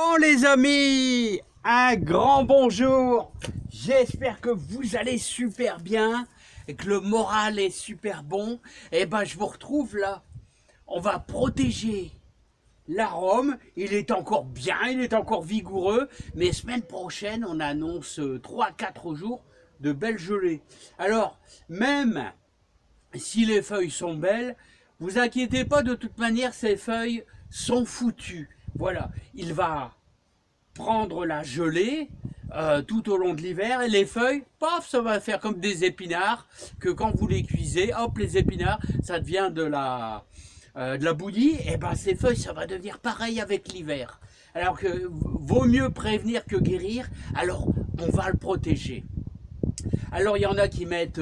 Bon les amis, un grand bonjour. J'espère que vous allez super bien et que le moral est super bon. Et ben je vous retrouve là. On va protéger l'arôme. Il est encore bien, il est encore vigoureux. Mais semaine prochaine, on annonce 3-4 jours de belles gelées. Alors, même si les feuilles sont belles, vous inquiétez pas, de toute manière, ces feuilles sont foutues. Voilà, il va prendre la gelée tout au long de l'hiver et les feuilles, paf, ça va faire comme des épinards que quand vous les cuisez, hop, les épinards, ça devient de la bouillie, et ben ces feuilles, ça va devenir pareil avec l'hiver. Alors que vaut mieux prévenir que guérir, alors on va le protéger. Alors il y en a qui mettent,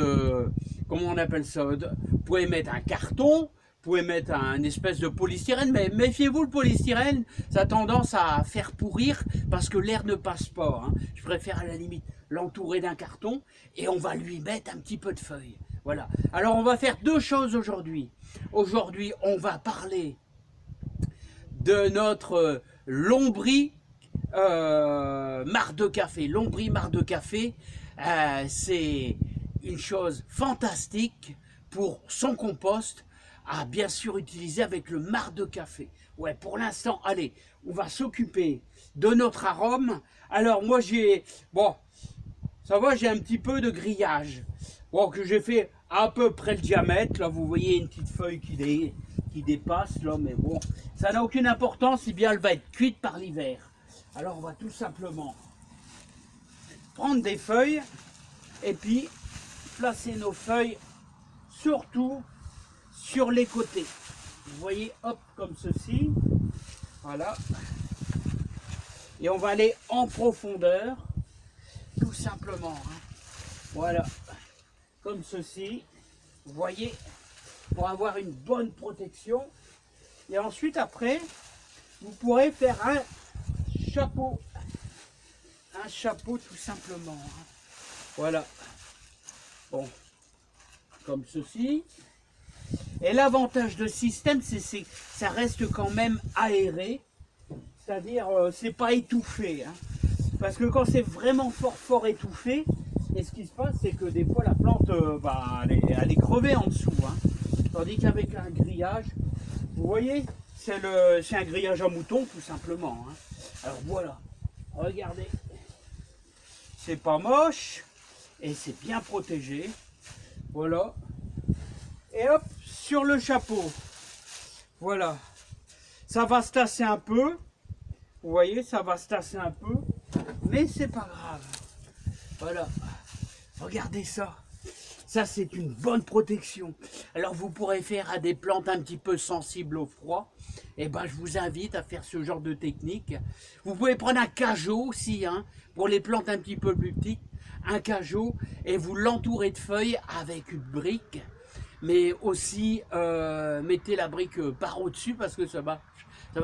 comment on appelle ça, vous pouvez mettre un carton, vous pouvez mettre un espèce de polystyrène, mais méfiez-vous, le polystyrène, ça a tendance à faire pourrir parce que l'air ne passe pas. Hein. Je préfère à la limite l'entourer d'un carton et on va lui mettre un petit peu de feuilles. Voilà. Alors on va faire deux choses aujourd'hui. Aujourd'hui, on va parler de notre lombri marc de café. Lombri marc de café, c'est une chose fantastique pour son compost à bien sûr utiliser avec le marc de café. Ouais, pour l'instant, allez, on va s'occuper de notre arôme. Alors moi bon, ça va, j'ai un petit peu de grillage. Bon, que j'ai fait à peu près le diamètre. Là, vous voyez une petite feuille qui dépasse, là, mais bon, ça n'a aucune importance, si bien elle va être cuite par l'hiver. Alors, on va tout simplement prendre des feuilles et puis placer nos feuilles surtout sur les côtés. Vous voyez, hop, comme ceci. Voilà. Et on va aller en profondeur, tout simplement. Hein. Voilà. Comme ceci. Vous voyez, pour avoir une bonne protection. Et ensuite, après, vous pourrez faire un chapeau. Un chapeau, tout simplement. Hein. Voilà. Bon. Comme ceci. Et l'avantage de ce système, c'est que ça reste quand même aéré. C'est-à-dire, c'est pas étouffé. Hein. Parce que quand c'est vraiment fort étouffé, et ce qui se passe, c'est que des fois la plante, elle est crevée en dessous. Hein. Tandis qu'avec un grillage, vous voyez, c'est un grillage à mouton tout simplement. Hein. Alors voilà, regardez, c'est pas moche et c'est bien protégé. Voilà. Et hop, sur le chapeau. Voilà. Ça va se tasser un peu. Vous voyez, ça va se tasser un peu. Mais c'est pas grave. Voilà. Regardez ça. Ça, c'est une bonne protection. Alors, vous pourrez faire à des plantes un petit peu sensibles au froid. Et ben, je vous invite à faire ce genre de technique. Vous pouvez prendre un cajot aussi, hein, pour les plantes un petit peu plus petites. Un cajot et vous l'entourez de feuilles avec une brique. Mais aussi, mettez la brique par au-dessus parce que ça va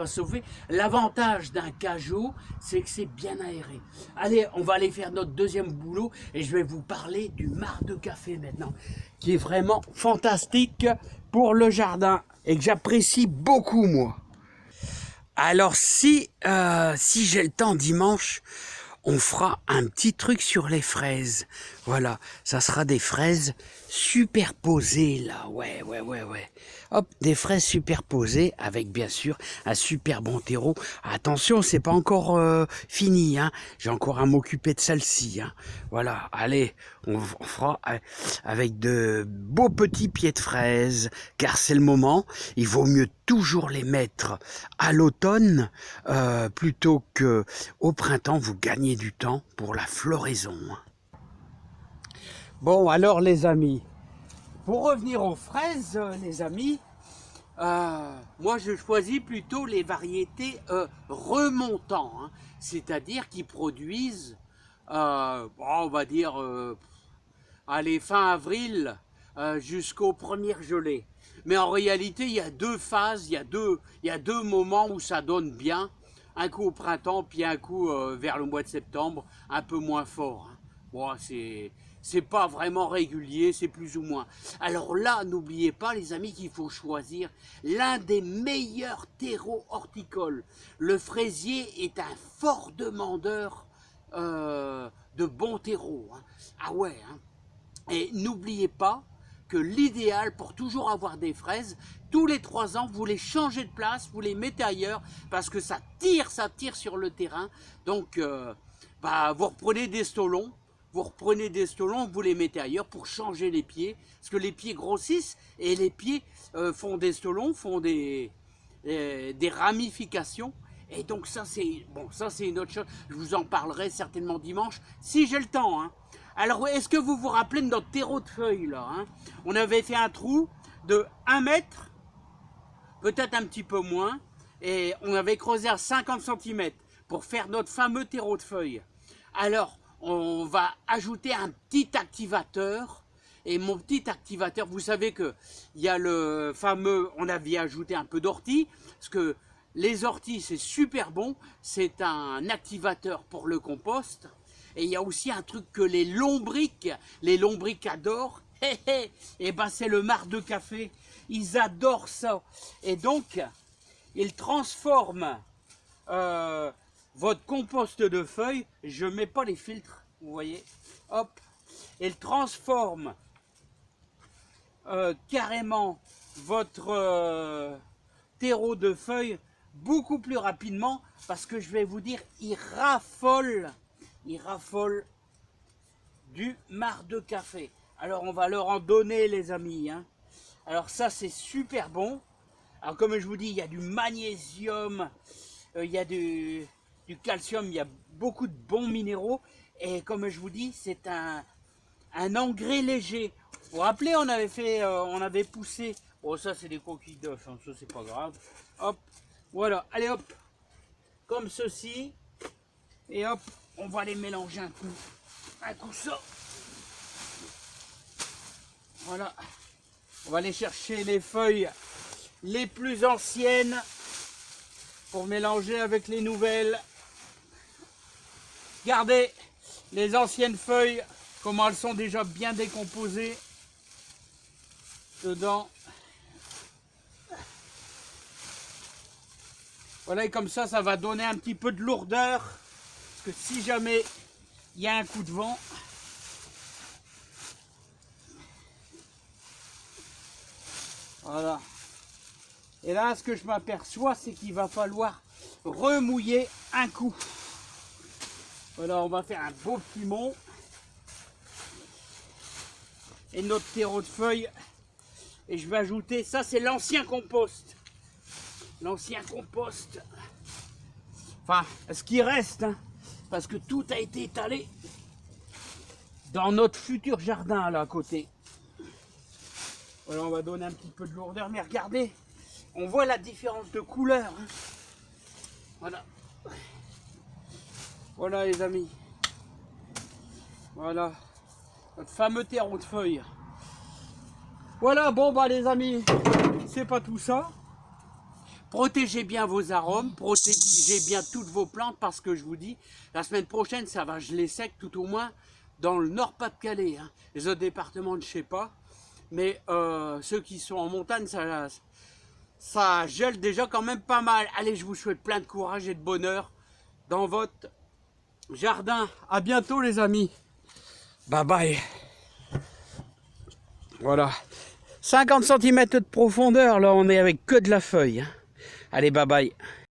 chauffer. L'avantage d'un cajot, c'est que c'est bien aéré. Allez, on va aller faire notre deuxième boulot et je vais vous parler du marc de café maintenant, qui est vraiment fantastique pour le jardin et que j'apprécie beaucoup moi. Alors si j'ai le temps dimanche, on fera un petit truc sur les fraises. Voilà, ça sera des fraises superposées là. Ouais. Hop, des fraises superposées avec bien sûr un super bon terreau. Attention, c'est pas encore fini. Hein. J'ai encore à m'occuper de celle-ci. Hein. Voilà, allez, on fera avec de beaux petits pieds de fraises, car c'est le moment. Il vaut mieux toujours les mettre à l'automne plutôt que au printemps. Vous gagnez du temps pour la floraison. Bon, alors les amis, pour revenir aux fraises, les amis, moi je choisis plutôt les variétés remontants, hein, c'est-à-dire qui produisent, on va dire, allez, fin avril jusqu'aux premières gelées. Mais en réalité, il y a deux phases, il y a deux moments où ça donne bien. Un coup au printemps, puis un coup vers le mois de septembre, un peu moins fort. Hein. Bon, c'est pas vraiment régulier, c'est plus ou moins. Alors là, n'oubliez pas les amis qu'il faut choisir l'un des meilleurs terreaux horticoles. Le fraisier est un fort demandeur de bons terreaux. Hein. Ah ouais, hein. Et n'oubliez pas que l'idéal pour toujours avoir des fraises, tous les 3 ans, vous les changez de place, vous les mettez ailleurs, parce que ça tire sur le terrain. Donc, vous reprenez des stolons, vous les mettez ailleurs pour changer les pieds, parce que les pieds grossissent et les pieds font des stolons, font des ramifications. Et donc ça c'est une autre chose, je vous en parlerai certainement dimanche, si j'ai le temps. Hein. Alors est-ce que vous vous rappelez de notre terreau de feuilles là hein? On avait fait un trou de 1 mètre, peut-être un petit peu moins, et on avait creusé à 50 cm pour faire notre fameux terreau de feuilles. Alors on va ajouter un petit activateur. Et mon petit activateur, vous savez que il y a le fameux, on avait ajouté un peu d'ortie, parce que les orties c'est super bon, c'est un activateur pour le compost. Et il y a aussi un truc que les lombrics adorent, et ben c'est le marc de café, ils adorent ça. Et donc, ils transforment votre compost de feuilles, je mets pas les filtres, vous voyez, hop, ils transforment carrément votre terreau de feuilles beaucoup plus rapidement, parce que je vais vous dire, il raffole du marc de café. Alors on va leur en donner les amis. Hein. Alors ça c'est super bon. Alors comme je vous dis, il y a du magnésium, il y a du calcium, il y a beaucoup de bons minéraux. Et comme je vous dis, c'est un engrais léger. Vous vous rappelez, on avait poussé. Oh ça c'est des coquilles d'œufs, hein, ça c'est pas grave. Hop, voilà, allez hop, comme ceci. Et hop, on va les mélanger un coup ça. Voilà, on va aller chercher les feuilles les plus anciennes pour mélanger avec les nouvelles. Regardez les anciennes feuilles, comment elles sont déjà bien décomposées dedans. Voilà, et comme ça va donner un petit peu de lourdeur. Parce que si jamais il y a un coup de vent, voilà. Et là, ce que je m'aperçois, c'est qu'il va falloir remouiller un coup. Voilà, on va faire un beau petit mont. Et notre terreau de feuilles. Et je vais ajouter, ça c'est l'ancien compost. L'ancien compost. Enfin, ce qui reste, hein, parce que tout a été étalé dans notre futur jardin là à côté. Voilà, on va donner un petit peu de lourdeur, mais regardez, on voit la différence de couleur. Hein. Voilà. Voilà les amis. Voilà. Notre fameux terreau de feuilles. Voilà, bon bah les amis, c'est pas tout ça. Protégez bien vos arômes, protégez bien toutes vos plantes, parce que je vous dis, la semaine prochaine, ça va geler sec, tout au moins dans le Nord-Pas-de-Calais. Hein. Les autres départements, je ne sais pas. Mais ceux qui sont en montagne, ça gèle déjà quand même pas mal. Allez, je vous souhaite plein de courage et de bonheur dans votre jardin. À bientôt les amis. Bye bye. Voilà. 50 cm de profondeur, là on est avec que de la feuille. Allez, bye bye.